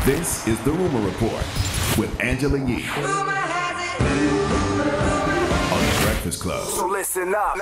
This is The Rumor Report with Angela Yee on The Breakfast Club. So listen up.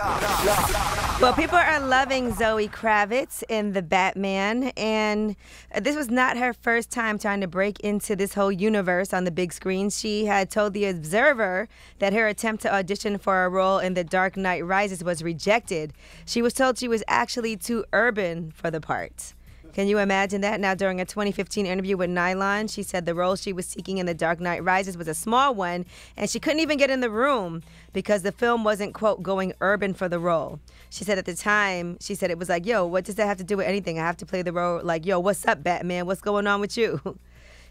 Well, people are loving Zoe Kravitz in The Batman, and this was not her first time trying to break into this whole universe on the big screen. She had told The Observer that her attempt to audition for a role in The Dark Knight Rises was rejected. She was told she was actually too urban for the part. Can you imagine that? Now, during a 2015 interview with Nylon, she said the role she was seeking in The Dark Knight Rises was a small one, and she couldn't even get in the room because the film wasn't, quote, going urban for the role. She said at the time, she said it was like, yo, what does that have to do with anything? I have to play the role like, yo, what's up, Batman? What's going on with you?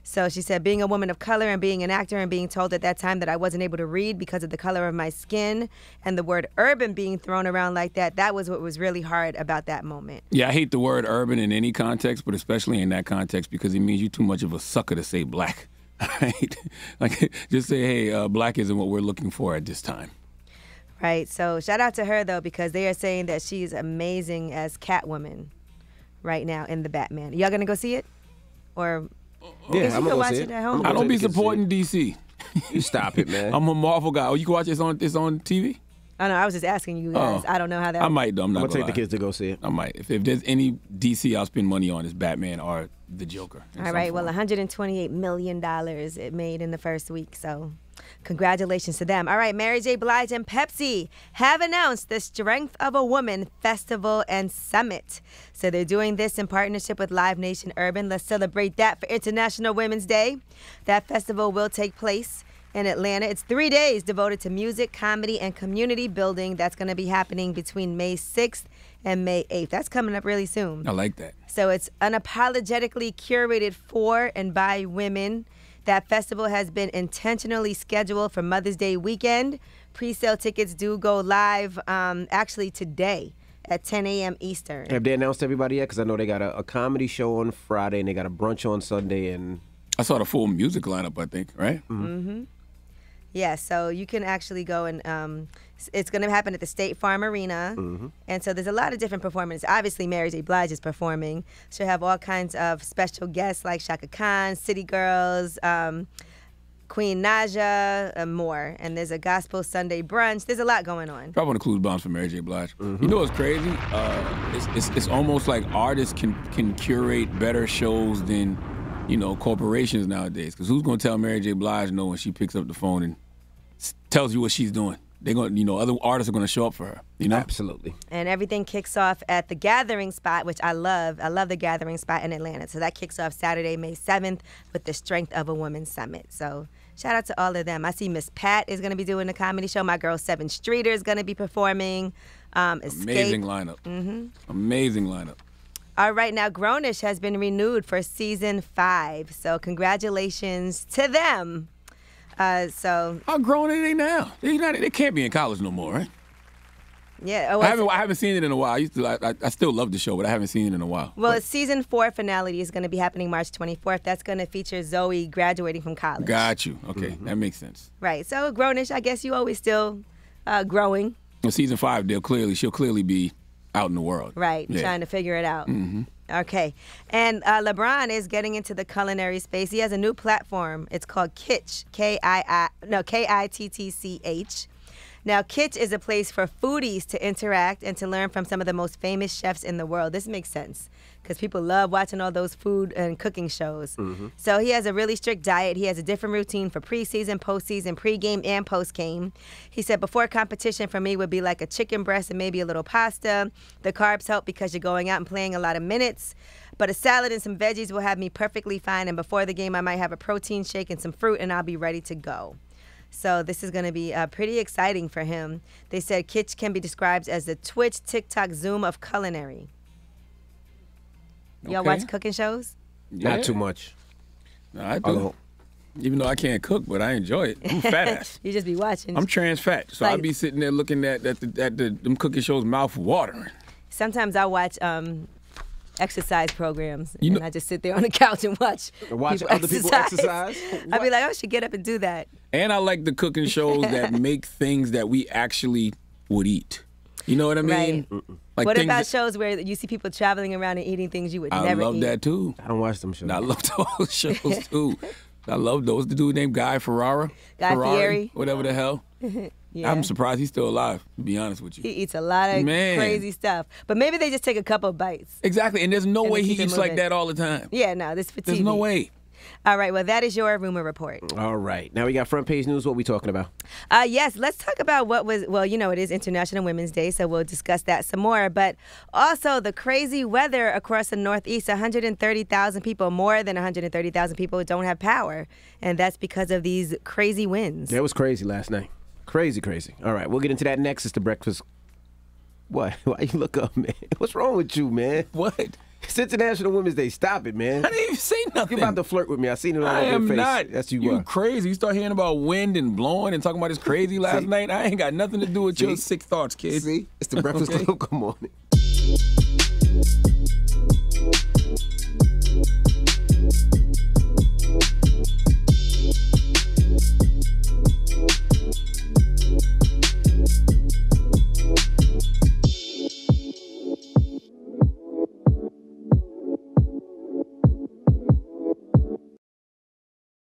So she said, being a woman of color and being an actor and being told at that time that I wasn't able to read because of the color of my skin and the word urban being thrown around like that, that was what was really hard about that moment. Yeah, I hate the word urban in any context, but especially in that context because it means you're too much of a sucker to say black. Right? Like, just say, hey, black isn't what we're looking for at this time. Right. So shout out to her, though, because they are saying that she's amazing as Catwoman right now in The Batman. Y'all going to go see it? Or... Yeah, I'm gonna watch it at home. I don't be supporting DC. You stop it, man. I'm a Marvel guy. Oh, you can watch this on TV? I know. I was just asking you guys. I don't know how that. I might though. I'm gonna take lie. the kids to go see it. I might. If there's any DC I'll spend money on, is Batman or the Joker. All right. Well, $128 million it made in the first week. So, congratulations to them. All right. Mary J. Blige and Pepsi have announced the Strength of a Woman Festival and Summit. So they're doing this in partnership with Live Nation Urban. Let's celebrate that for International Women's Day. That festival will take place in Atlanta. It's 3 days devoted to music, comedy, and community building. That's going to be happening between May 6th and May 8th. That's coming up really soon. I like that. So it's unapologetically curated for and by women. That festival has been intentionally scheduled for Mother's Day weekend. Pre-sale tickets do go live actually today at 10 a.m. Eastern. Have they announced everybody yet? Because I know they got a comedy show on Friday and they got a brunch on Sunday. And I saw the full music lineup, I think, right? Mm-hmm. Yeah, so you can actually go and it's going to happen at the State Farm Arena. Mm-hmm. And so there's a lot of different performances. Obviously, Mary J. Blige is performing. She'll have all kinds of special guests like Shaka Khan, City Girls, Queen Naja, and more. And there's a Gospel Sunday brunch. There's a lot going on. Probably want to clues bombs for Mary J. Blige. Mm-hmm. You know what's crazy? It's almost like artists can curate better shows than corporations nowadays. Because who's going to tell Mary J. Blige no when she picks up the phone and tells you what she's doing? They're going, other artists are going to show up for her. Absolutely. And everything kicks off at the Gathering Spot, which I love. I love the Gathering Spot in Atlanta. So that kicks off Saturday, May 7th, with the Strength of a Woman Summit. So shout out to all of them. I see Miss Pat is going to be doing the comedy show. My girl 7 Streeter is going to be performing. Amazing lineup. Mm-hmm. Amazing lineup. All right, now Grownish has been renewed for season 5. So congratulations to them. How grown are they now? They can't be in college no more, right? Yeah. I haven't seen it in a while. I still love the show, but I haven't seen it in a while. Well, it's season 4 finale is going to be happening March 24th. That's going to feature Zoe graduating from college. Got you. Okay, That makes sense. Right. So Grownish, I guess you always still growing. Well, season 5, she'll clearly be out in the world. Right. Yeah. Trying to figure it out. Mm-hmm. Okay. And LeBron is getting into the culinary space. He has a new platform. It's called Kitsch, Kittch. Now, Kitsch is a place for foodies to interact and to learn from some of the most famous chefs in the world. This makes sense because people love watching all those food and cooking shows. Mm-hmm. So he has a really strict diet. He has a different routine for preseason, postseason, pregame, and postgame. He said before competition for me would be like a chicken breast and maybe a little pasta. The carbs help because you're going out and playing a lot of minutes. But a salad and some veggies will have me perfectly fine. And before the game, I might have a protein shake and some fruit, and I'll be ready to go. So this is going to be pretty exciting for him. They said Kitsch can be described as the Twitch, TikTok, Zoom of culinary. Y'all watch cooking shows? Yeah. Not too much. No, I do. Even though I can't cook, but I enjoy it. I'm fat ass. You just be watching. I'm trans fat, so I be sitting there looking at them cooking shows, mouth watering. Sometimes I watch exercise programs, and I just sit there on the couch and watch other people exercise. I'd be like, I should get up and do that. And I like the cooking shows that make things that we actually would eat. You know what I mean? Right. Like What things about that- shows where you see people traveling around and eating things you would I never love eat? that too. I don't watch them shows. I love those shows too. I love those. The dude named Guy Ferrari, Fieri. whatever the hell. Yeah. I'm surprised he's still alive, to be honest with you. He eats a lot of Man. crazy stuff. But maybe they just take a couple bites. Exactly, and there's no And way they he keep it eats like moving. that all the time. Yeah, no, this for TV. There's no way. All right, well, that is your rumor report. All right. Now we got front page news. What we talking about? Yes, let's talk about what was, well, you know, it is International Women's Day, so we'll discuss that some more. But also the crazy weather across the Northeast, 130,000 people, more than 130,000 people don't have power. And that's because of these crazy winds. That was crazy last night. Crazy, crazy. All right, we'll get into that next. It's the breakfast. What? Why you look up, man? What's wrong with you, man? What? It's International Women's Day. Stop it, man. I didn't even say nothing. You're about to flirt with me. I seen it all I over your am face. not. That's you. You crazy. You start hearing about wind and blowing and talking about this crazy last See? night. I ain't got nothing to do with your See? sick thoughts, kid. See? It's the Breakfast Okay. Club. Come on.